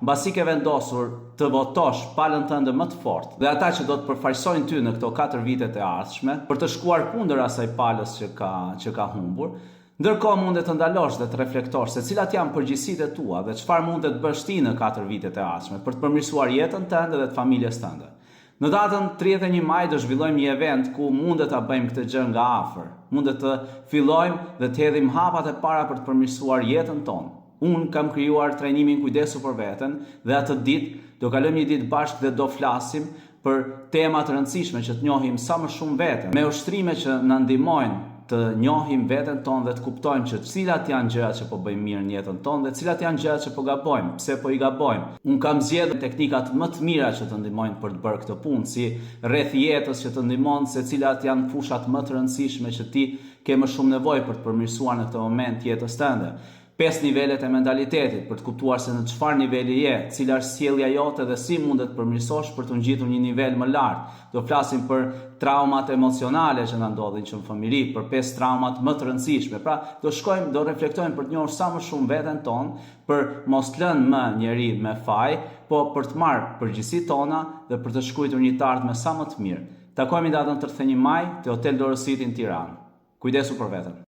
Mbasi ke vendosur të votosh palën tënde më të fortë dhe ata që do të përfaqësojnë ty në këto 4 vitet e ardhshme për të shkuar kundër asaj palës që ka humbur, ndërkohë mundet të ndalosh dhe të reflektosh se cilat janë përgjegjësitë tua dhe çfarë mundet të bësh ti në 4 vitet e ardhshme për të përmirësuar jetën tënde dhe të familjes tënde. Në datën 31 maj do zhvillojmë një event ku mundet ta bëjmë këtë gjë nga afër. Mundet të fillojmë dhe të hedhim hapat e para për të përmirësuar jetën tonë. Unë kam krijuar trajnimin Kujdesu për veten dhe atë ditë do kalojmë një ditë bashkë dhe do flasim për tema të rëndësishme që të njohim sa më shumë veten, me ushtrime që na ndihmojnë të njohim veten tonë dhe të kuptojmë që cilat janë gjërat që po bëjmë mirë në jetën tonë dhe cilat janë gjërat që po gabojmë, pse po i gabojmë. Unë kam zgjedhur teknikat më të mira që të ndihmojnë për të bërë këtë punë, si rreth jetës që të ndihmon se cilat janë fushat më të rëndësishme që ti ke më shumë nevojë për të përmirësuar në këtë moment jetës tënde. 5 nivelet e mentalitetit për të kuptuar se në çfarë niveli je, cila është sjellja jote dhe si mundet të përmirësosh për të ngjitur një nivel më lart. Do flasim për traumat emocionale që na ndodhin që në familji, për 5 traumat më të rëndësishme. Pra, do reflektojmë për të njohur sa më shumë veten tonë, për mos lënë më njeri me faj, po për të marrë përgjegjësitë tona dhe për të shkruar një të ardhmë sa më të mirë. Takojmë datën 31 maj te Hotel Dorositi në Tiranë. Kujdesu për veten.